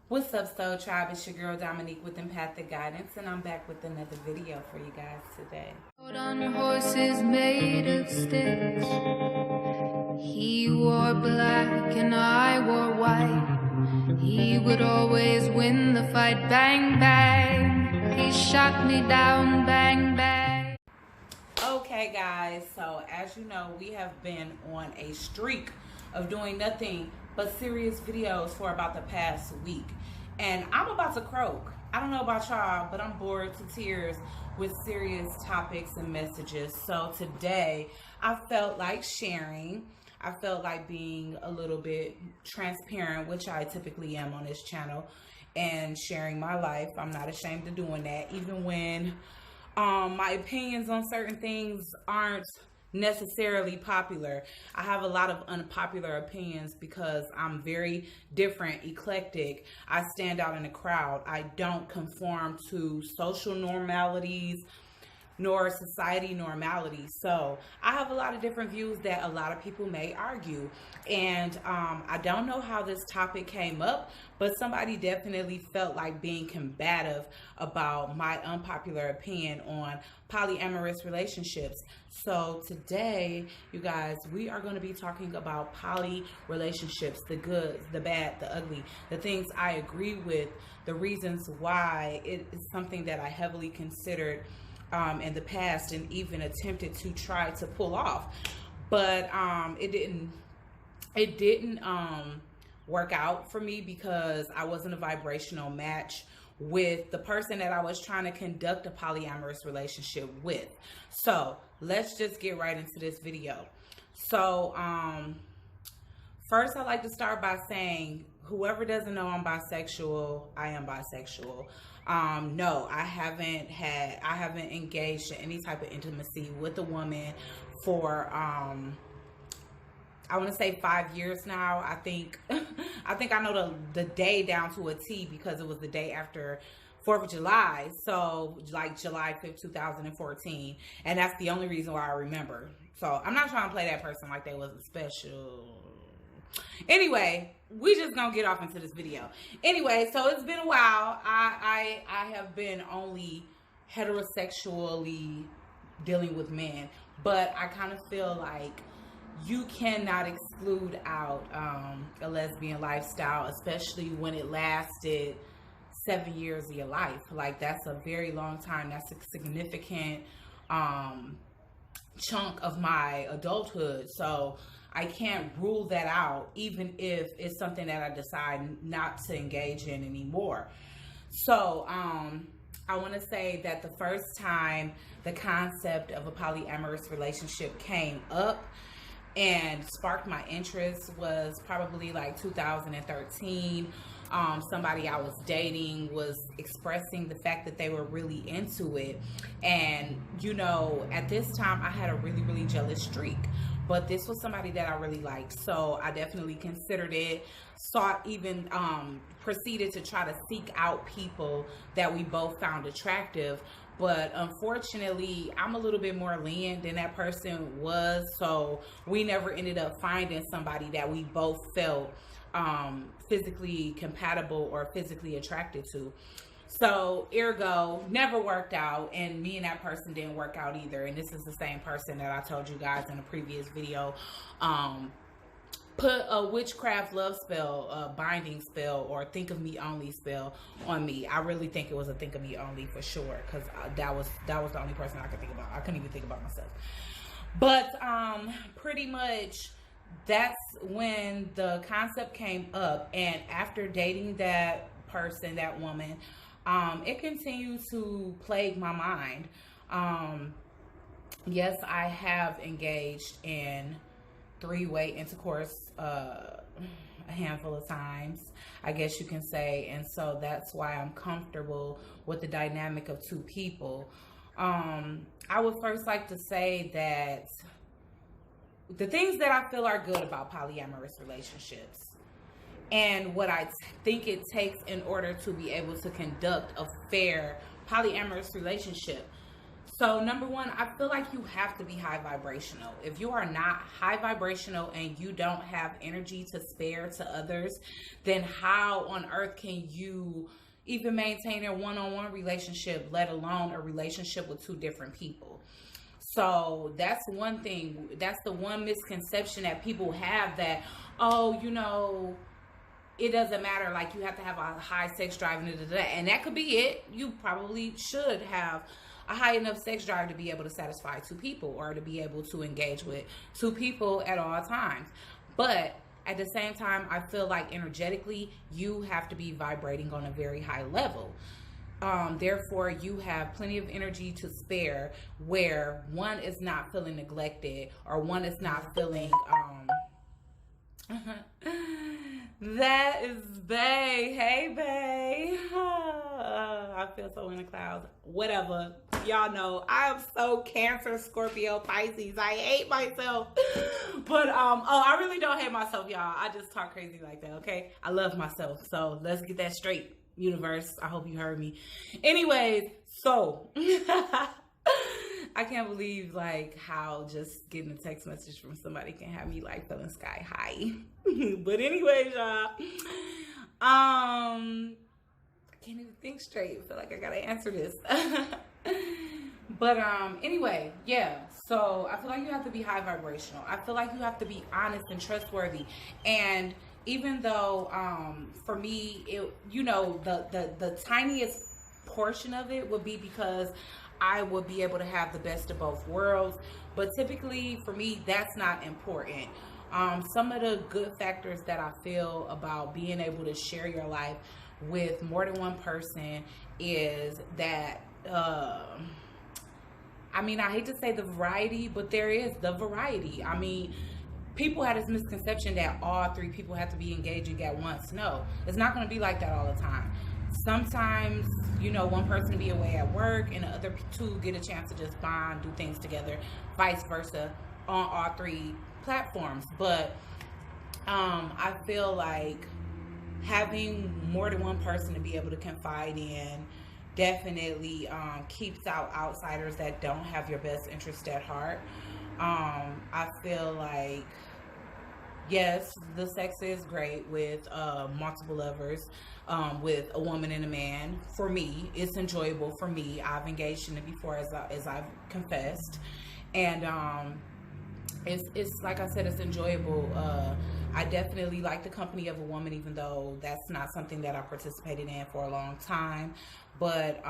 What's up, Soul Tribe? It's your girl Dominique with Empathic Guidance, and I'm back with another video for you guys today. On horses made of sticks, he wore black and I wore white. He would always win the fight. Bang, bang, he shot me down. Bang, bang. Okay, guys, so as you know, we have been on a streak of doing nothing but serious videos for about the past week, and I'm about to croak. I don't know about y'all, but I'm bored to tears with serious topics and messages. So today I felt like sharing. I felt like being a little bit transparent, which I typically am on this channel, and sharing my life. I'm not ashamed of doing that, even when my opinions on certain things aren't necessarily popular. I have a lot of unpopular opinions because I'm very different, eclectic. I stand out in the crowd. I don't conform to social normalities nor society normality. So I have a lot of different views that a lot of people may argue. And I don't know how this topic came up, but somebody definitely felt like being combative about my unpopular opinion on polyamorous relationships. So today, you guys, we are going to be talking about poly relationships, the good, the bad, the ugly, the things I agree with, the reasons why it is something that I heavily considered in the past and even attempted to try to pull off, but it didn't work out for me because I wasn't a vibrational match with the person that I was trying to conduct a polyamorous relationship with. So let's just get right into this video. So first, I'd like to start by saying, whoever doesn't know I'm bisexual, I am bisexual. No, I haven't engaged in any type of intimacy with a woman for I want to say 5 years now. I think I know the day down to a T because it was the day after 4th of July. So like July 5th, 2014. And that's the only reason why I remember. So I'm not trying to play that person like they wasn't special. Anyway, we just gonna get off into this video. Anyway, so it's been a while. I have been only heterosexually dealing with men, but I kind of feel like you cannot exclude out a lesbian lifestyle, especially when it lasted 7 years of your life. Like, that's a very long time. That's a significant chunk of my adulthood. So I can't rule that out, even if it's something that I decide not to engage in anymore. So I want to say that the first time the concept of a polyamorous relationship came up and sparked my interest was probably like 2013. Somebody I was dating was expressing the fact that they were really into it. And, you know, at this time I had a really, really jealous streak. But this was somebody that I really liked. So I definitely considered it, proceeded to try to seek out people that we both found attractive. But unfortunately, I'm a little bit more lenient than that person was. So we never ended up finding somebody that we both felt physically compatible or physically attracted to. So ergo, never worked out, and me and that person didn't work out either. And this is the same person that I told you guys in a previous video put a witchcraft love spell, a binding spell, or think of me only spell on me. I really think it was a think of me only for sure, because that was the only person I could think about. I couldn't even think about myself. But pretty much that's when the concept came up, and after dating that person, that woman, it continued to plague my mind. Yes, I have engaged in three-way intercourse a handful of times, I guess you can say, and so that's why I'm comfortable with the dynamic of two people. I would first like to say that the things that I feel are good about polyamorous relationships and what I think it takes in order to be able to conduct a fair polyamorous relationship. So number one, I feel like you have to be high vibrational. If you are not high vibrational and you don't have energy to spare to others, then how on earth can you even maintain a one-on-one relationship, let alone a relationship with two different people? So that's one thing. That's the one misconception that people have, that, oh, it doesn't matter, like you have to have a high sex drive and that could be it. You probably should have a high enough sex drive to be able to satisfy two people or to be able to engage with two people at all times. But at the same time, I feel like energetically you have to be vibrating on a very high level. Therefore, you have plenty of energy to spare, where one is not feeling neglected or one is not feeling that is bae. Hey bae. I feel so in the clouds. Whatever. Y'all know I am so Cancer, Scorpio, Pisces. I hate myself. But I really don't hate myself, y'all. I just talk crazy like that, okay? I love myself. So let's get that straight, universe. I hope you heard me. Anyways, so I can't believe like how just getting a text message from somebody can have me like feeling sky high. But anyways, y'all, I can't even think straight. I feel like I gotta answer this. But anyway, yeah. So I feel like you have to be high vibrational. I feel like you have to be honest and trustworthy. And even though for me, the tiniest portion of it would be because I would be able to have the best of both worlds. But typically for me, that's not important. Some of the good factors that I feel about being able to share your life with more than one person is that, I hate to say the variety, but there is the variety. People had this misconception that all three people have to be engaging at once. No, it's not going to be like that all the time. Sometimes, one person be away at work and the other two get a chance to just bond, do things together, vice versa on all three platforms. But I feel like having more than one person to be able to confide in definitely keeps out outsiders that don't have your best interest at heart. I feel like, yes, the sex is great with multiple lovers, with a woman and a man. For me, it's enjoyable for me. I've engaged in it before, as I've confessed. And it's like I said, it's enjoyable. I definitely like the company of a woman, even though that's not something that I participated in for a long time. But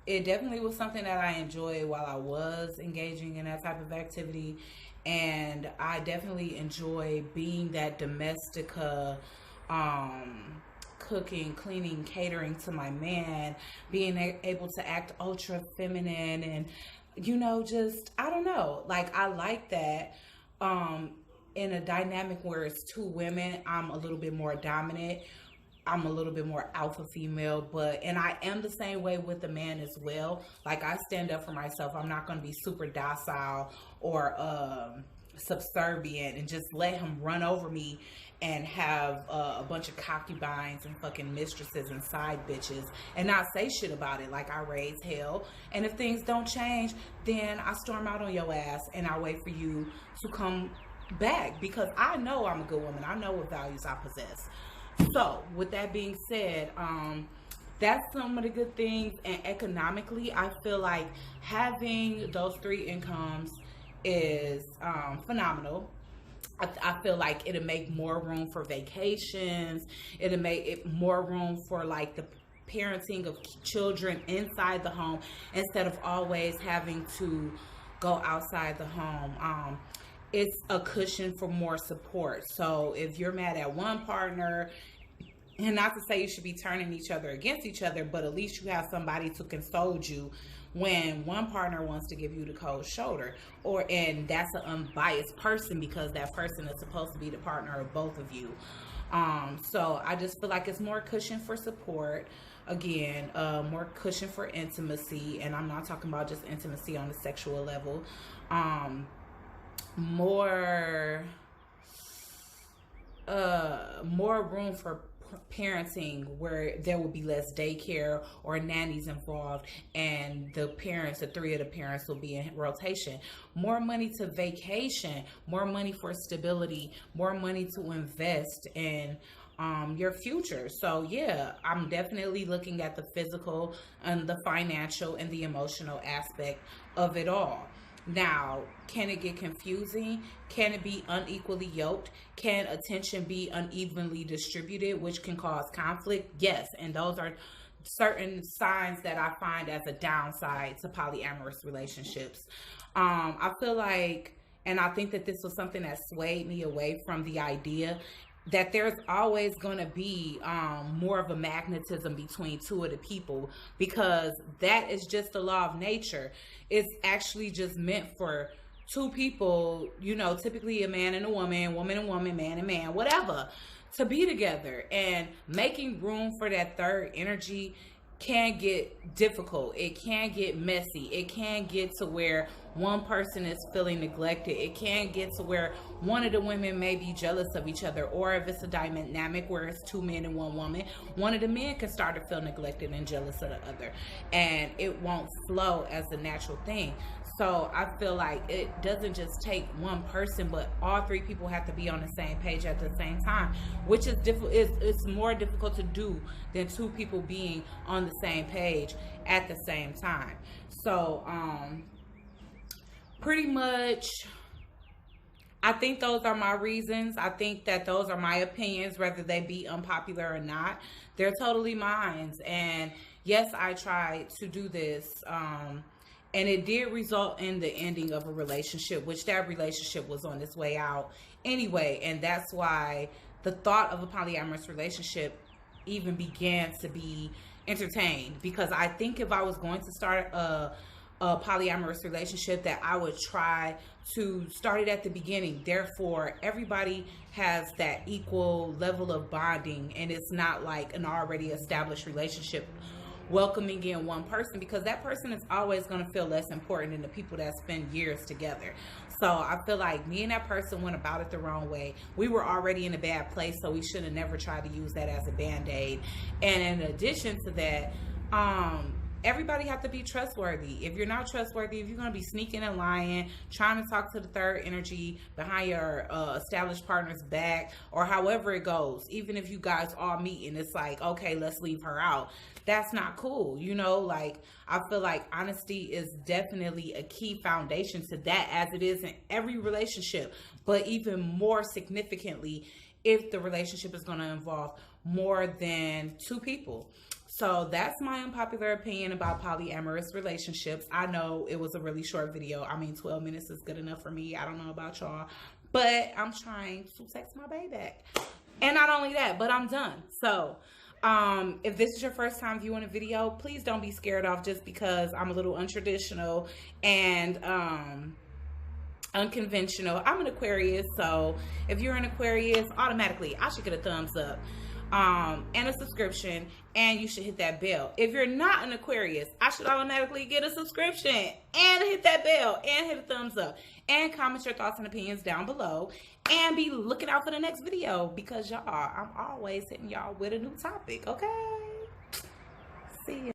it definitely was something that I enjoyed while I was engaging in that type of activity. And I definitely enjoy being that domestica, cooking, cleaning, catering to my man, being able to act ultra feminine and, just, I don't know, like I like that. In a dynamic where it's two women, I'm a little bit more dominant. I'm a little bit more alpha female, and I am the same way with the man as well. Like I stand up for myself. I'm not going to be super docile or subservient and just let him run over me and have a bunch of concubines and fucking mistresses and side bitches and not say shit about it. Like I raise hell, and if things don't change, then I storm out on your ass and I wait for you to come back, because I know I'm a good woman. I know what values I possess. So with that being said, that's some of the good things. And economically, I feel like having those three incomes is phenomenal. I feel like it'll make more room for vacations. It'll make it more room for like the parenting of children inside the home instead of always having to go outside the home. It's a cushion for more support. So if you're mad at one partner, and not to say you should be turning each other against each other, but at least you have somebody to console you when one partner wants to give you the cold shoulder, and that's an unbiased person, because that person is supposed to be the partner of both of you. So I just feel like it's more cushion for support. Again, more cushion for intimacy, and I'm not talking about just intimacy on the sexual level. More room for parenting where there will be less daycare or nannies involved, and the three of the parents will be in rotation. More money to vacation, more money for stability, more money to invest in your future. So yeah, I'm definitely looking at the physical and the financial and the emotional aspect of it all. Now, can it get confusing? Can it be unequally yoked? Can attention be unevenly distributed, which can cause conflict? Yes, and those are certain signs that I find as a downside to polyamorous relationships. I feel like, and I think that this was something that swayed me away from the idea that there's always going to be more of a magnetism between two of the people, because that is just the law of nature. It's actually just meant for two people, you know, typically a man and a woman, woman and woman, man and man, whatever, to be together. And making room for that third energy can get difficult. It can get messy. It can get to where one person is feeling neglected. It can get to where one of the women may be jealous of each other, or if it's a dynamic where it's two men and one woman, one of the men can start to feel neglected and jealous of the other, and it won't flow as a natural thing. So I feel like it doesn't just take one person, but all three people have to be on the same page at the same time, which is difficult. It's more difficult to do than two people being on the same page at the same time. So pretty much, I think those are my reasons. I think that those are my opinions, whether they be unpopular or not. They're totally mine. And yes, I tried to do this. And it did result in the ending of a relationship, which that relationship was on its way out anyway. And that's why the thought of a polyamorous relationship even began to be entertained. Because I think if I was going to start a polyamorous relationship, that I would try to start it at the beginning. Therefore, everybody has that equal level of bonding, and it's not like an already established relationship welcoming in one person, because that person is always going to feel less important than the people that spend years together. So I feel like me and that person went about it the wrong way. We were already in a bad place, so we should have never tried to use that as a band-aid. And in addition to that, everybody have to be trustworthy. If you're not trustworthy, if you're going to be sneaking and lying, trying to talk to the third energy behind your established partner's back, or however it goes, even if you guys all meet and it's like, okay, let's leave her out, that's not cool. You know, like, I feel like honesty is definitely a key foundation to that, as it is in every relationship, but even more significantly if the relationship is going to involve more than two people. So that's my unpopular opinion about polyamorous relationships. I know it was a really short video. I mean, 12 minutes is good enough for me. I don't know about y'all, but I'm trying to text my baby back. And not only that, but I'm done. So if this is your first time viewing a video, please don't be scared off just because I'm a little untraditional and unconventional. I'm an Aquarius, so if you're an Aquarius, automatically I should get a thumbs up and a subscription, and you should hit that bell. If you're not an Aquarius, I should automatically get a subscription and hit that bell and hit a thumbs up, and comment your thoughts and opinions down below, and be looking out for the next video, because y'all, I'm always hitting y'all with a new topic. Okay, see ya.